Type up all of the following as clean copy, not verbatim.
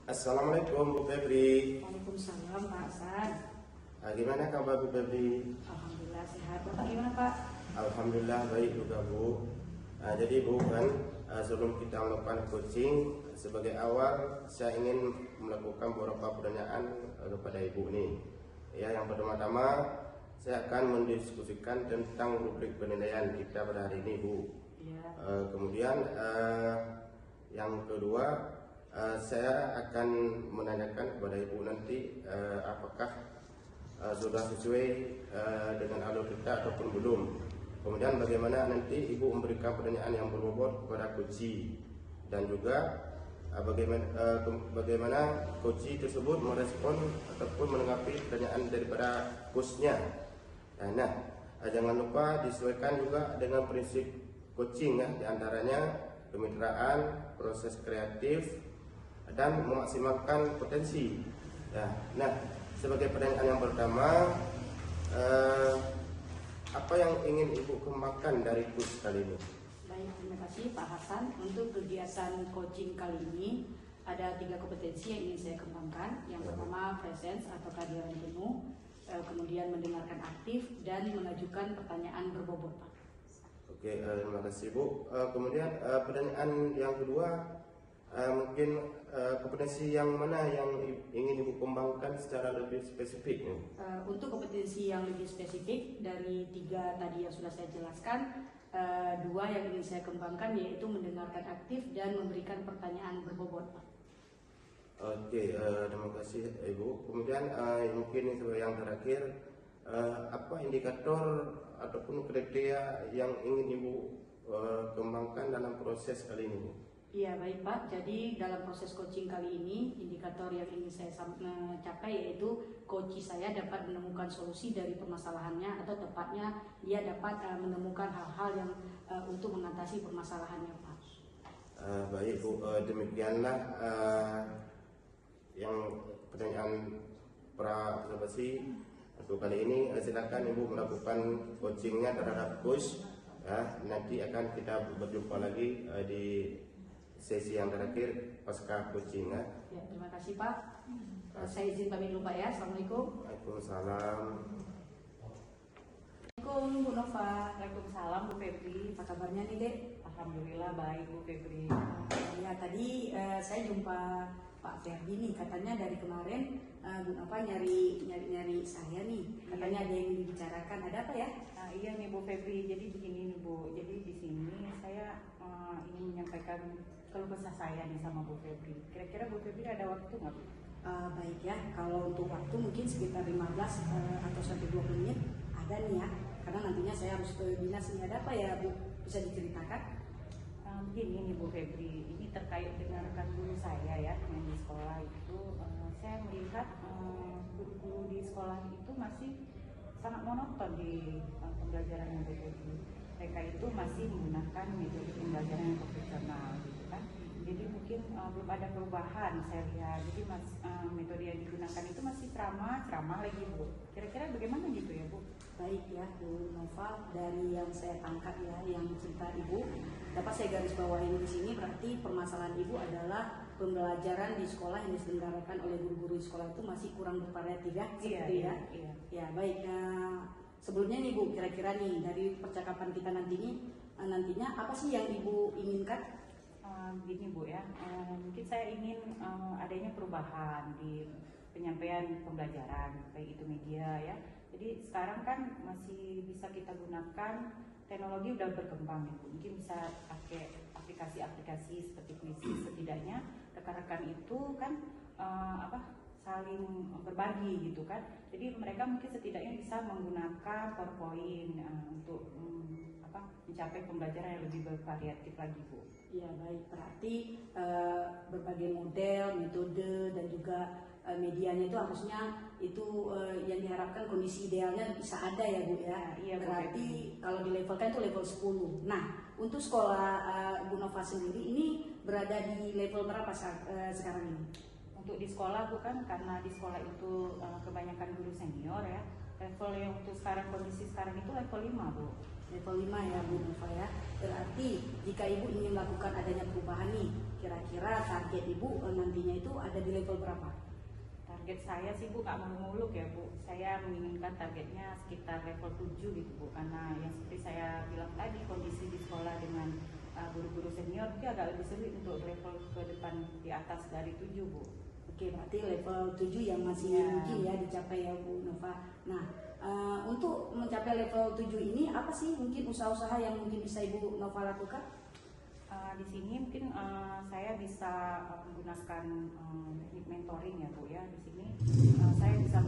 Assalamualaikum Bu Febri. Waalaikumsalam Pak Hasan. Gimana kabar Bu Febri? Alhamdulillah sehat. Bapak gimana Pak? Alhamdulillah baik juga Bu. Jadi Bu kan sebelum kita melakukan coaching, sebagai awal saya ingin melakukan beberapa pertanyaan kepada Ibu nih. Ya, yang pertama-tama saya akan mendiskusikan tentang rubrik penilaian kita pada hari ini Bu. Iya. Kemudian yang kedua, saya akan menanyakan kepada Ibu nanti apakah sudah sesuai dengan alur kita ataupun belum. Kemudian bagaimana nanti Ibu memberikan pertanyaan yang berbobot kepada coachi, dan juga bagaimana coachi tersebut merespon ataupun menanggapi pertanyaan daripada coachnya. Nah, jangan lupa disesuaikan juga dengan prinsip coaching ya, diantaranya kemitraan, proses kreatif, dan memaksimalkan potensi. Nah, sebagai pertanyaan yang pertama, apa yang ingin Ibu kembangkan dari kurs kali ini? Baik, terima kasih Pak Hasan. Untuk kegiatan coaching kali ini ada 3 kompetensi yang ingin saya kembangkan. Yang pertama presence atau kehadiran penuh, kemudian mendengarkan aktif dan mengajukan pertanyaan berbobot Pak. Oke, terima kasih Bu. Kemudian pertanyaan yang kedua, mungkin kompetensi yang mana yang ingin Ibu kembangkan secara lebih spesifik? Untuk kompetensi yang lebih spesifik dari 3 tadi yang sudah saya jelaskan, 2 yang ingin saya kembangkan yaitu mendengarkan aktif dan memberikan pertanyaan berbobot Pak. Oke, terima kasih Ibu. Kemudian mungkin yang terakhir, apa indikator ataupun kriteria yang ingin Ibu kembangkan dalam proses kali ini Bu? Iya baik Pak, jadi dalam proses coaching kali ini indikator yang ingin saya capai yaitu coach saya dapat menemukan solusi dari permasalahannya, atau tepatnya dia dapat menemukan hal-hal yang untuk mengatasi permasalahannya Pak. Baik Bu, demikianlah yang pertanyaan pra observasi untuk kali ini. Silakan Ibu melakukan coachingnya terhadap coach ya. Nanti akan kita berjumpa lagi di sesi yang terakhir pasca coaching ya. Ya, terima kasih Pak. Saya izin pamit dulu Pak ya. Assalamualaikum. Waalaikumsalam. Assalamualaikum Bu Nova. Waalaikumsalam Bu Febri. Apa kabarnya nih Dek? Alhamdulillah baik Bu Febri. Ya tadi saya jumpa Pak Ferdi nih, katanya dari kemarin Bu Nova nyari saya nih. Katanya ada yang dibicarakan. Ada apa ya? Nah, iya nih Bu Febri. Jadi begini nih Bu. Jadi di sini saya ingin menyampaikan keluh kesah saya nih sama Bu Febri. Kira-kira Bu Febri ada waktu nggak Bu? Baik ya, kalau untuk waktu mungkin sekitar 15 atau sampai 20 menit ada nih ya. Karena nantinya saya harus ke dinas nih. Ada apa ya Bu? Bisa diceritakan? Begini nih Bu Febri, ini terkait dengan rekan guru saya ya yang di sekolah itu. Saya melihat guru-guru di sekolah itu masih sangat monoton di pembelajaran Bu Febri. Mereka itu masih menggunakan metode pembelajaran yang konvensional gitu kan. Jadi mungkin belum ada perubahan saya lihat. Jadi metode yang digunakan itu masih ceramah lagi Bu. Kira-kira bagaimana gitu ya Bu? Baik ya Bu Nova, dari yang saya tangkap ya, yang cerita Ibu, dapat saya garis bawahi di sini, berarti permasalahan Ibu adalah pembelajaran di sekolah yang diselenggarakan oleh guru-guru di sekolah itu masih kurang bervariatif ya, seperti Iya. Ya baik. Sebelumnya nih Bu, kira-kira nih dari percakapan kita nantinya apa sih yang Ibu inginkan? Gini Bu ya, mungkin saya ingin adanya perubahan di penyampaian pembelajaran, baik itu media ya. Jadi sekarang kan masih bisa kita gunakan, teknologi udah berkembang ya Bu. Mungkin bisa pakai aplikasi-aplikasi seperti Quizizz, setidaknya rekan-rekan itu kan saling berbagi gitu kan. Jadi mereka mungkin setidaknya bisa menggunakan PowerPoint untuk mencapai pembelajaran yang lebih bervariatif lagi Bu. Ya baik, berarti berbagai model, metode dan juga medianya itu harusnya yang diharapkan kondisi idealnya bisa ada ya Bu ya. Iya, berarti kalau di levelkan itu level 10. Nah, untuk sekolah Bu Nova sendiri ini berada di level berapa sekarang ini? Untuk di sekolah bukan, karena di sekolah itu kebanyakan guru senior ya. Level yang untuk kondisi sekarang itu level 5 Bu. Level 5 ya Bu Nova ya. Berarti jika Ibu ingin melakukan adanya perubahan nih, kira-kira target Ibu nantinya itu ada di level berapa? Target saya sih Bu nggak muluk ya Bu. Saya menginginkan targetnya sekitar level 7 gitu Bu. Karena yang seperti saya bilang tadi, kondisi di sekolah dengan guru-guru senior itu agak lebih sulit untuk level ke depan di atas dari 7 Bu. Oke, berarti level 7 yang masih mungkin ya dicapai ya Bu Nova. Nah, untuk mencapai level 7 ini apa sih mungkin usaha-usaha yang mungkin bisa Ibu Nova lakukan? Di sini mungkin saya bisa menggunakan teknik mentoring ya Bu ya. Di sini saya bisa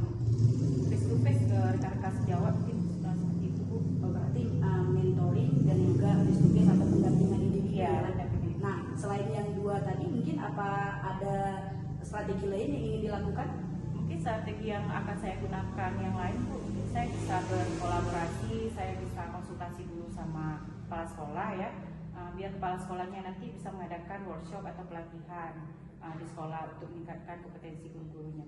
face to face ke rekan-rekan sejawat mungkin seperti itu Bu. Oh, berarti mentoring dan juga face to face atau pendampingan individu Iya, ya. Nah, selain yang dua tadi mungkin apa ada strategi lain yang ingin dilakukan? Mungkin strategi yang akan saya gunakan yang lain Bu, saya bisa berkolaborasi, saya bisa konsultasi dulu sama kepala sekolah ya, biar kepala sekolahnya nanti bisa mengadakan workshop atau pelatihan di sekolah untuk meningkatkan kompetensi guru-gurunya.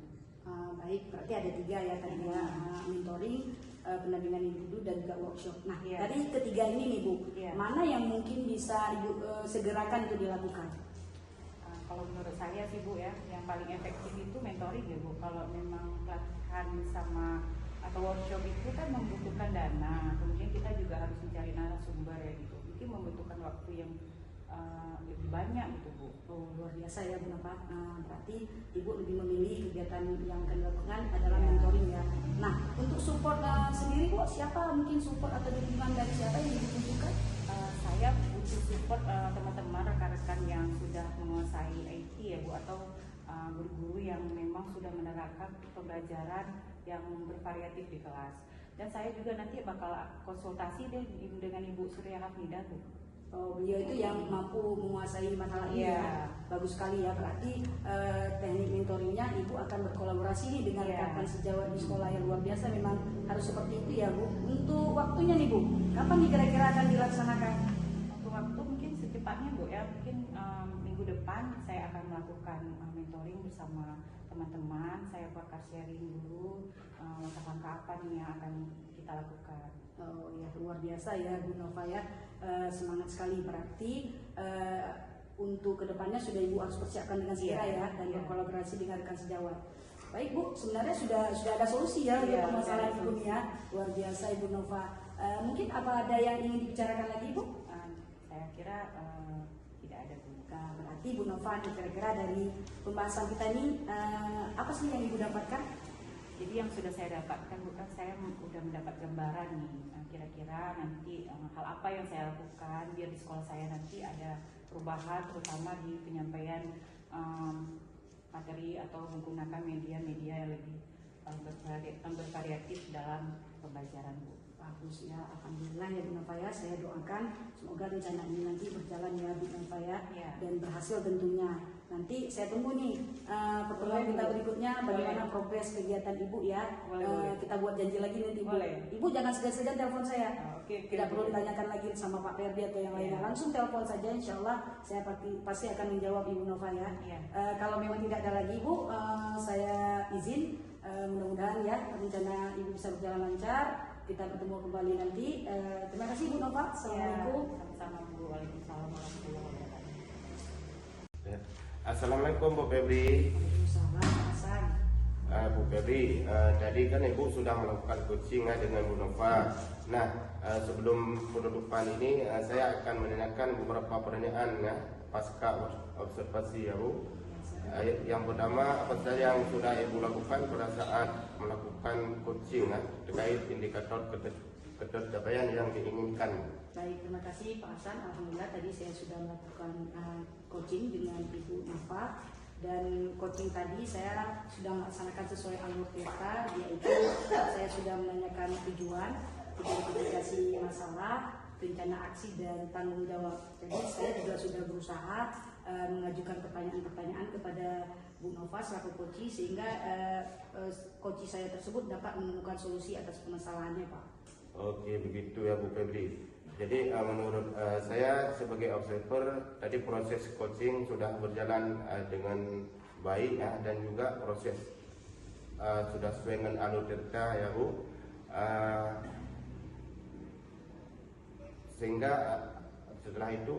Baik, berarti ada 3 ya tadi ya, mentoring, pendampingan individu dan juga workshop. Nah, Iya. dari ketiga ini nih Bu, Iya. mana yang mungkin bisa Ibu segerakan itu dilakukan? Kalau menurut saya sih Bu ya, yang paling efektif itu mentoring ya Bu. Kalau memang pelatihan sama atau workshop itu kan membutuhkan dana, kemudian kita juga harus mencari narasumber ya gitu. Mungkin membutuhkan waktu yang lebih banyak gitu Bu. Oh, luar biasa ya Bu Nova. Berarti Ibu lebih memilih kegiatan yang akan dilakukan adalah Ya. mentoring ya. Nah, untuk support sendiri Bu, siapa mungkin support atau dukungan dari siapa yang dibutuhkan? Saya butuh support teman-teman rekan-rekan yang sudah menguasai IT ya Bu, atau guru-guru yang memang sudah menerapkan pembelajaran yang bervariatif di kelas. Dan saya juga nanti bakal konsultasi deh dengan Ibu Surya Hafnidah Bu. Oh, beliau itu yang mampu menguasai masalah ini Iya. ya. Bagus sekali ya. Berarti teknik mentoringnya Ibu akan berkolaborasi nih dengan Iya. rekan sejawat di sekolah yang luar biasa. Memang harus seperti itu ya Bu. Untuk waktunya nih Bu, kapan nih kira-kira akan dilaksanakan? Waktu mungkin secepatnya Bu ya, mungkin minggu depan saya akan melakukan mentoring bersama teman-teman. Saya bakal sharing dulu langkah-langkah apa nih yang akan kita lakukan. Oh ya, luar biasa ya Bu Nova ya. Semangat sekali berarti untuk kedepannya sudah Ibu harus persiapkan dengan segera Iya, ya dan iya. berkolaborasi dengan rekan sejawat. Baik Bu, sebenarnya sudah ada solusi ya untuk Iya, permasalahan sudah ada Ibu nih ya. Luar biasa Ibu Nova. Mungkin apa ada yang ingin dibicarakan lagi Bu? Saya kira tidak ada Bu. Nah, berarti Bu Nova nih kira-kira dari pembahasan kita ini apa sih yang Ibu dapatkan? Jadi yang sudah saya dapatkan bukan saya sudah mendapat gambaran nih kira-kira nanti hal apa yang saya lakukan biar di sekolah saya nanti ada perubahan terutama di penyampaian materi atau menggunakan media-media yang lebih bervariatif dalam pembelajaran Bu. Bagus ya, alhamdulillah ya Bu Nova ya. Saya doakan semoga rencana ini nanti berjalan ya Bu Nova ya, Ya. dan berhasil tentunya. Nanti saya tunggu nih pertemuan kita berikutnya bagaimana progres kegiatan Ibu ya. Boleh. Kita buat janji lagi nanti Bu. Boleh. Ibu jangan segan-segan telepon saya. Oke. Tidak perlu ditanyakan lagi sama Pak Ferdi atau yang lainnya. Iya. Langsung telepon saja, insya Allah saya pasti akan menjawab Ibu Nova ya. Iya. Kalau memang tidak ada lagi Ibu, saya izin. Mudah-mudahan ya rencana Ibu bisa berjalan lancar. Kita bertemu kembali nanti. Terima kasih Bu Nova. Assalamualaikum. Sama-sama Bu. Waalaikumsalam warahmatullahi wabarakatuh. Ya. Assalamualaikum Bu Febri. Waalaikumsalam Pak Hasan. Bu Febri, tadi kan Ibu sudah melakukan coaching dengan Bu Nova. Nah, sebelum penutupan ini saya akan menanyakan beberapa pertanyaan ya pasca observasi ya Bu. Yang pertama, apa saja yang sudah Ibu lakukan pada saat melakukan coaching terkait indikator ketercapaian yang diinginkan? Baik, terima kasih Pak Hasan. Alhamdulillah tadi saya sudah melakukan coaching dengan Ibu Nova. Dan coaching tadi saya sudah melaksanakan sesuai alur kita, yaitu saya sudah menanyakan tujuan, identifikasi masalah, rencana aksi dan tanggung jawab. Jadi saya juga sudah berusaha mengajukan pertanyaan-pertanyaan kepada Bu Nova selaku coach, sehingga coach saya tersebut dapat menemukan solusi atas permasalahannya Pak. Oke, begitu ya Bu Febri. Jadi menurut saya sebagai observer tadi proses coaching sudah berjalan dengan baik ya, dan juga proses sudah sesuai dengan alur cerita ya Bu. sehingga setelah itu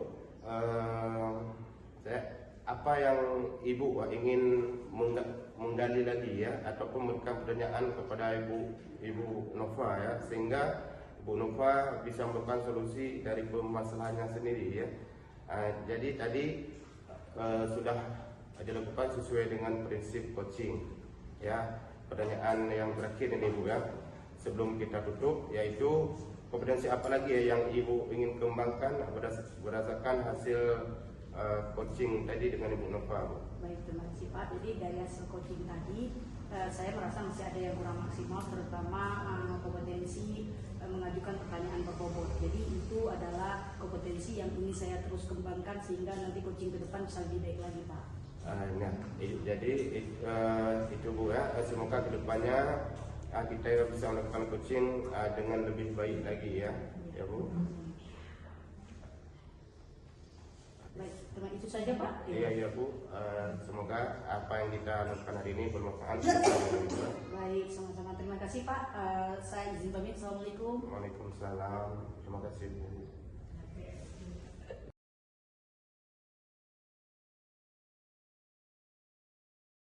apa yang Ibu ingin menggali lagi ya, ataupun memberikan pertanyaan kepada Ibu Nova ya, sehingga Ibu Nova bisa memberikan solusi dari permasalahannya sendiri ya. Jadi tadi sudah dilakukan sesuai dengan prinsip coaching ya. Pertanyaan yang terakhir ini Bu ya, sebelum kita tutup, yaitu kompetensi apa lagi ya yang Ibu ingin kembangkan berdasarkan hasil coaching tadi dengan Ibu Nova, Bu? Baik, terima kasih Pak. Jadi dari hasil coaching tadi, saya merasa masih ada yang kurang maksimal, terutama kompetensi mengajukan pertanyaan berbobot. Jadi itu adalah kompetensi yang ingin saya terus kembangkan sehingga nanti coaching ke depan bisa lebih baik lagi, Pak. Jadi itu Bu ya. Semoga kedepannya kita bisa melakukan coaching dengan lebih baik lagi ya, ya Bu. Baik, terima itu saja Pak. Iya Bu. Semoga apa yang kita lakukan hari ini bermanfaat. Baik, sama-sama. Terima kasih Pak. Saya izin pamit. Assalamualaikum. Waalaikumsalam. Terima kasih Bu.